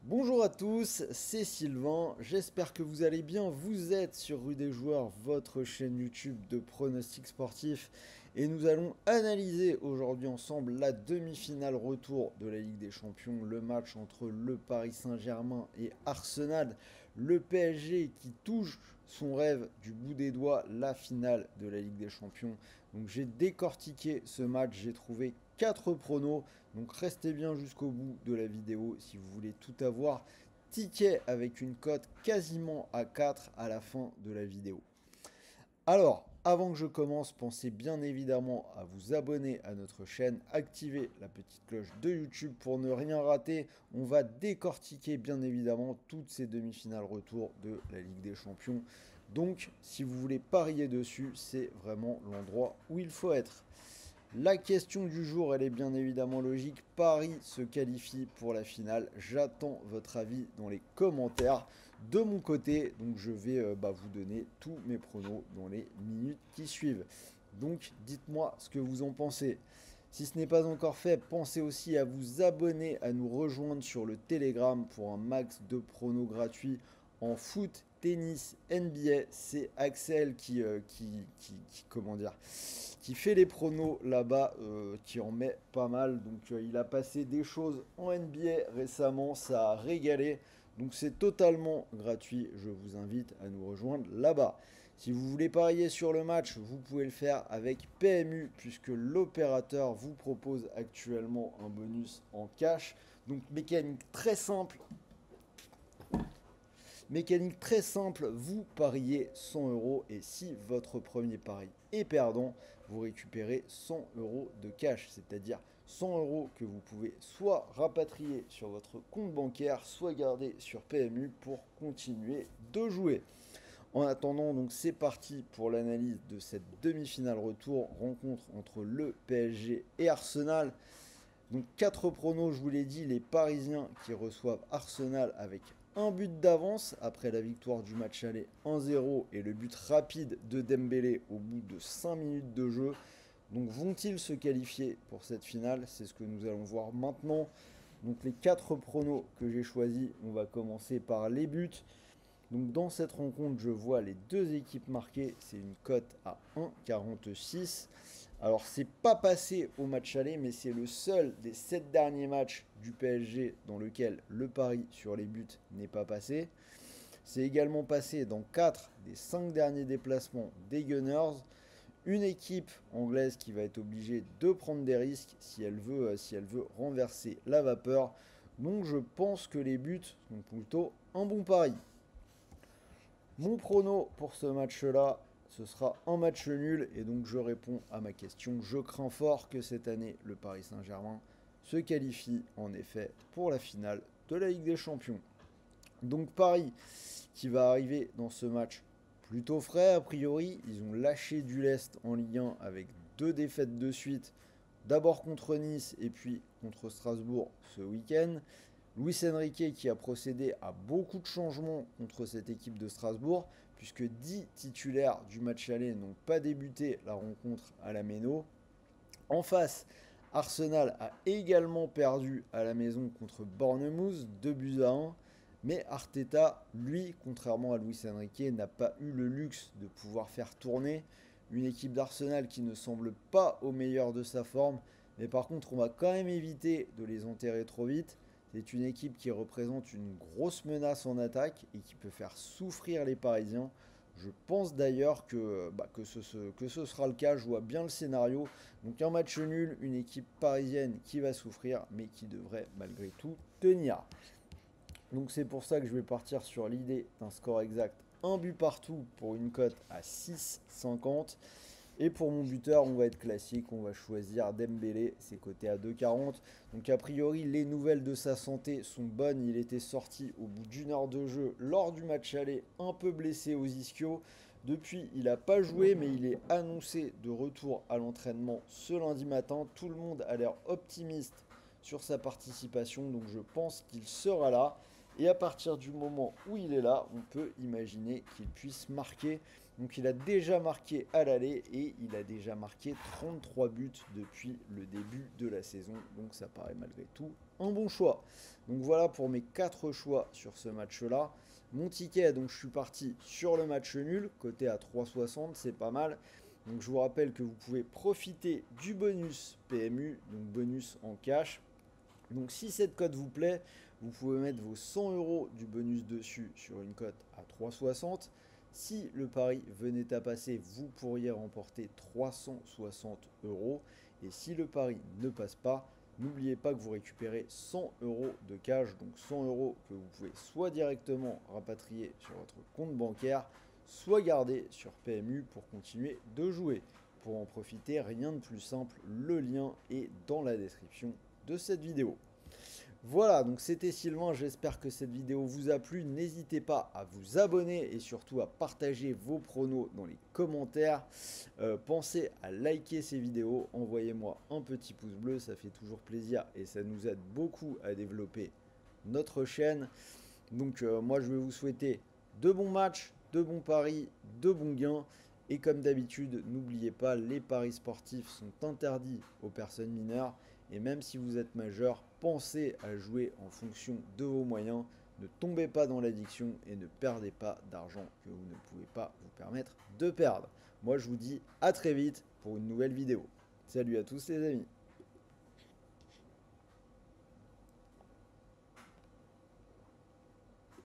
Bonjour à tous, c'est Sylvain, j'espère que vous allez bien, vous êtes sur Rue des Joueurs, votre chaîne YouTube de pronostics sportifs et nous allons analyser aujourd'hui ensemble la demi-finale retour de la Ligue des Champions, le match entre le Paris Saint-Germain et Arsenal, le PSG qui touche son rêve du bout des doigts, la finale de la Ligue des Champions. Donc j'ai décortiqué ce match, j'ai trouvé 4 pronos. Donc restez bien jusqu'au bout de la vidéo si vous voulez tout avoir. Ticket avec une cote quasiment à 4 à la fin de la vidéo. Alors, avant que je commence, pensez bien évidemment à vous abonner à notre chaîne, activer la petite cloche de YouTube pour ne rien rater. On va décortiquer bien évidemment toutes ces demi-finales retour de la Ligue des Champions. Donc, si vous voulez parier dessus, c'est vraiment l'endroit où il faut être. La question du jour, elle est bien évidemment logique. Paris se qualifie pour la finale. J'attends votre avis dans les commentaires. De mon côté, donc je vais vous donner tous mes pronos dans les minutes qui suivent. Donc dites-moi ce que vous en pensez. Si ce n'est pas encore fait, pensez aussi à vous abonner, à nous rejoindre sur le Telegram pour un max de pronos gratuits en foot, tennis, NBA. C'est Axel comment dire, qui fait les pronos là-bas, qui en met pas mal. Donc il a passé des choses en NBA récemment, ça a régalé. Donc c'est totalement gratuit, je vous invite à nous rejoindre là-bas. Si vous voulez parier sur le match, vous pouvez le faire avec PMU puisque l'opérateur vous propose actuellement un bonus en cash. Donc mécanique très simple, vous pariez 100 euros et si votre premier pari est perdant, vous récupérez 100 euros de cash, c'est-à-dire 100 euros que vous pouvez soit rapatrier sur votre compte bancaire, soit garder sur PMU pour continuer de jouer. En attendant, donc c'est parti pour l'analyse de cette demi-finale retour, rencontre entre le PSG et Arsenal. Donc 4 pronos, je vous l'ai dit, les Parisiens qui reçoivent Arsenal avec un but d'avance après la victoire du match aller 1-0 et le but rapide de Dembélé au bout de 5 minutes de jeu. Donc vont-ils se qualifier pour cette finale? C'est ce que nous allons voir maintenant. Donc les 4 pronos que j'ai choisis, on va commencer par les buts. Donc dans cette rencontre, je vois les deux équipes marquées. C'est une cote à 1,46. Alors c'est pas passé au match aller, mais c'est le seul des 7 derniers matchs du PSG dans lequel le pari sur les buts n'est pas passé. C'est également passé dans 4 des 5 derniers déplacements des Gunners. Une équipe anglaise qui va être obligée de prendre des risques si elle veut renverser la vapeur. Donc je pense que les buts sont plutôt un bon pari. Mon prono pour ce match-là, ce sera un match nul et donc je réponds à ma question. Je crains fort que cette année, le Paris Saint-Germain se qualifie en effet pour la finale de la Ligue des Champions. Donc Paris qui va arriver dans ce match plutôt frais a priori. Ils ont lâché du lest en Ligue 1 avec 2 défaites de suite. D'abord contre Nice et puis contre Strasbourg ce week-end. Luis Enrique qui a procédé à beaucoup de changements contre cette équipe de Strasbourg, puisque 10 titulaires du match aller n'ont pas débuté la rencontre à la Méno. En face, Arsenal a également perdu à la maison contre Bournemouth, 2 buts à 1. Mais Arteta, lui, contrairement à Luis Enrique, n'a pas eu le luxe de pouvoir faire tourner une équipe d'Arsenal qui ne semble pas au meilleur de sa forme. Mais par contre, on va quand même éviter de les enterrer trop vite. C'est une équipe qui représente une grosse menace en attaque et qui peut faire souffrir les Parisiens. Je pense d'ailleurs que ce sera le cas, je vois bien le scénario. Donc un match nul, une équipe parisienne qui va souffrir, mais qui devrait malgré tout tenir. Donc c'est pour ça que je vais partir sur l'idée d'un score exact, un but partout pour une cote à 6,50. Et pour mon buteur, on va être classique, on va choisir Dembélé, c'est coté à 2,40. Donc a priori, les nouvelles de sa santé sont bonnes. Il était sorti au bout d'une heure de jeu lors du match aller, un peu blessé aux ischios. Depuis, il n'a pas joué, mais il est annoncé de retour à l'entraînement ce lundi matin. Tout le monde a l'air optimiste sur sa participation, donc je pense qu'il sera là. Et à partir du moment où il est là, on peut imaginer qu'il puisse marquer. Donc il a déjà marqué à l'aller et il a déjà marqué 33 buts depuis le début de la saison. Donc ça paraît malgré tout un bon choix. Donc voilà pour mes 4 choix sur ce match-là. Mon ticket, donc je suis parti sur le match nul, côté à 3,60, c'est pas mal. Donc je vous rappelle que vous pouvez profiter du bonus PMU, donc bonus en cash. Donc si cette cote vous plaît, vous pouvez mettre vos 100 euros du bonus dessus sur une cote à 3,60. Si le pari venait à passer, vous pourriez remporter 360 euros. Et si le pari ne passe pas, n'oubliez pas que vous récupérez 100 euros de cash, donc 100 euros que vous pouvez soit directement rapatrier sur votre compte bancaire, soit garder sur PMU pour continuer de jouer. Pour en profiter, rien de plus simple, le lien est dans la description de cette vidéo. Voilà, donc c'était Sylvain, j'espère que cette vidéo vous a plu. N'hésitez pas à vous abonner et surtout à partager vos pronos dans les commentaires. Pensez à liker ces vidéos, envoyez-moi un petit pouce bleu, ça fait toujours plaisir et ça nous aide beaucoup à développer notre chaîne. Donc moi je vais vous souhaiter de bons matchs, de bons paris, de bons gains. Et comme d'habitude, n'oubliez pas, les paris sportifs sont interdits aux personnes mineures. Et même si vous êtes majeur, pensez à jouer en fonction de vos moyens. Ne tombez pas dans l'addiction et ne perdez pas d'argent que vous ne pouvez pas vous permettre de perdre. Moi, je vous dis à très vite pour une nouvelle vidéo. Salut à tous les amis.